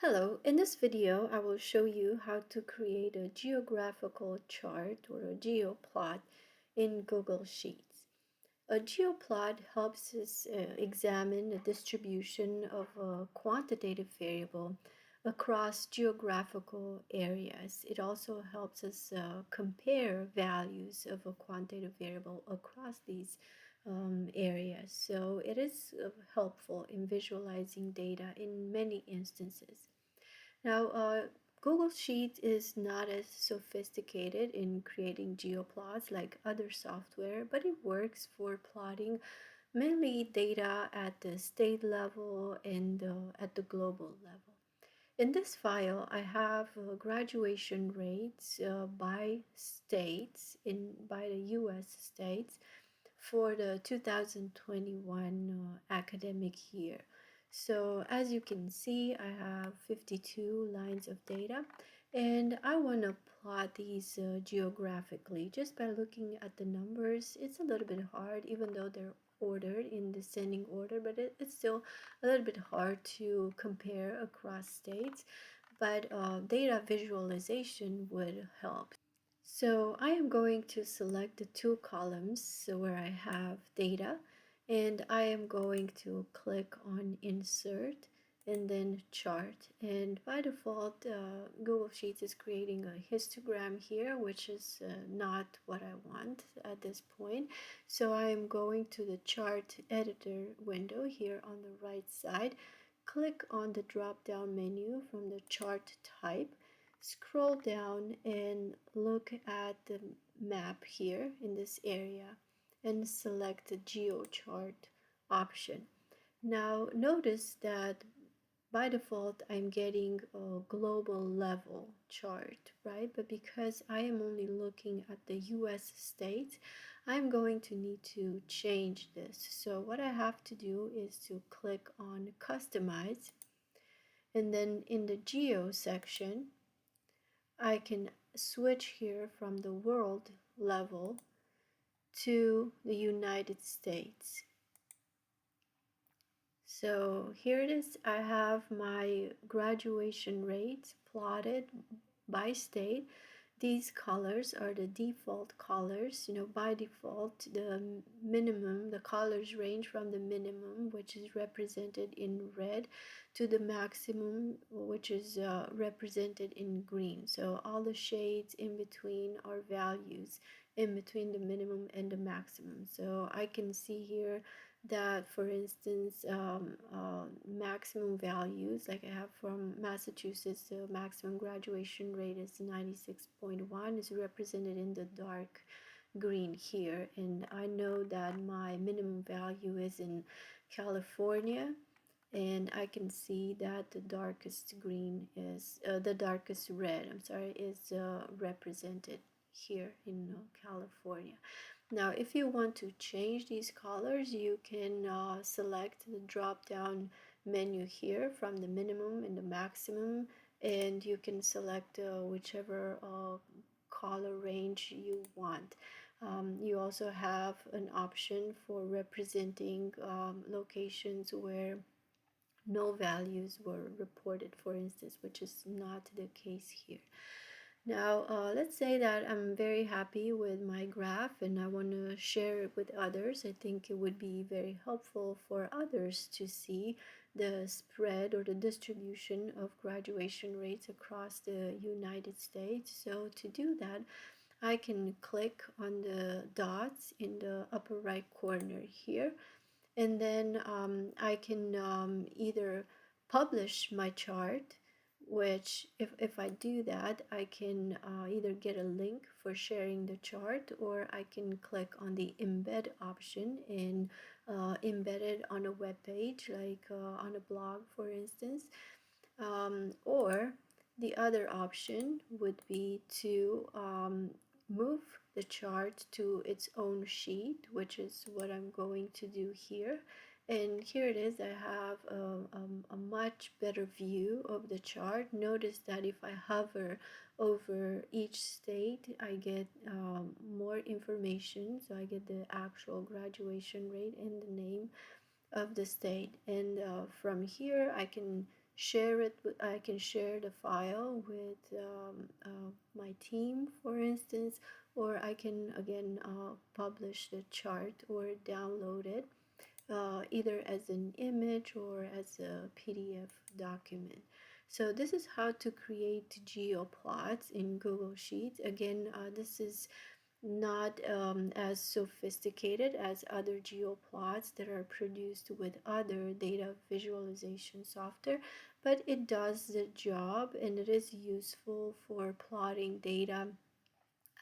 Hello, in this video I will show you how to create a geographical chart or a geoplot in Google Sheets. A geoplot helps us examine the distribution of a quantitative variable across geographical areas. It also helps us compare values of a quantitative variable across these areas. So it is helpful in visualizing data in many instances. Now, Google Sheets is not as sophisticated in creating geoplots like other software, but it works for plotting mainly data at the state level and at the global level. In this file, I have graduation rates by states, by the US states for the 2021 academic year. So as you can see, I have 52 lines of data, and I want to plot these geographically. Just by looking at the numbers, it's a little bit hard, even though they're ordered in descending order, but it's still a little bit hard to compare across states. But data visualization would help. So I am going to select the two columns where I have data, and I am going to click on insert and then chart. And by default, Google Sheets is creating a histogram here, which is not what I want at this point. So I am going to the chart editor window here on the right side, click on the drop down menu from the chart type, scroll down and look at the map here in this area and select the GeoChart option. Now notice that by default I'm getting a global level chart, right? But because I am only looking at the US states, I'm going to need to change this. So what I have to do is to click on customize, and then in the geo section I can switch here from the world level to the United States. So here it is. I have my graduation rates plotted by state. These colors are the default colors. By default, the minimum, the colors range from the minimum, which is represented in red, to the maximum, which is represented in green. So all the shades in between are values in between the minimum and the maximum. So I can see here that, for instance, maximum values, like I have from Massachusetts, the maximum graduation rate is 96.1, is represented in the dark green here. And I know that my minimum value is in California, and I can see that the darkest green is, the darkest red, I'm sorry, is represented here in California. Now, if you want to change these colors, you can select the drop-down menu here from the minimum and the maximum, and you can select whichever color range you want. You also have an option for representing locations where no values were reported, for instance, which is not the case here. Now, let's say that I'm very happy with my graph and I want to share it with others. I think it would be very helpful for others to see the spread or the distribution of graduation rates across the United States. So to do that, I can click on the dots in the upper right corner here, and then I can either publish my chart, which if I do that, I can either get a link for sharing the chart, or I can click on the embed option and embed it on a web page, like on a blog, for instance. Or the other option would be to move the chart to its own sheet, which is what I'm going to do here. And here it is. I have a much better view of the chart. Notice that if I hover over each state, I get more information. So I get the actual graduation rate and the name of the state. And from here, I can share it with, I can share the file with my team, for instance, or I can again publish the chart or download it either as an image or as a PDF document. So this is how to create geoplots in Google Sheets. Again, this is not as sophisticated as other geoplots that are produced with other data visualization software, but it does the job and it is useful for plotting data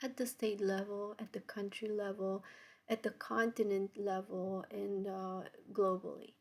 at the state level, at the country level, at the continent level, and globally.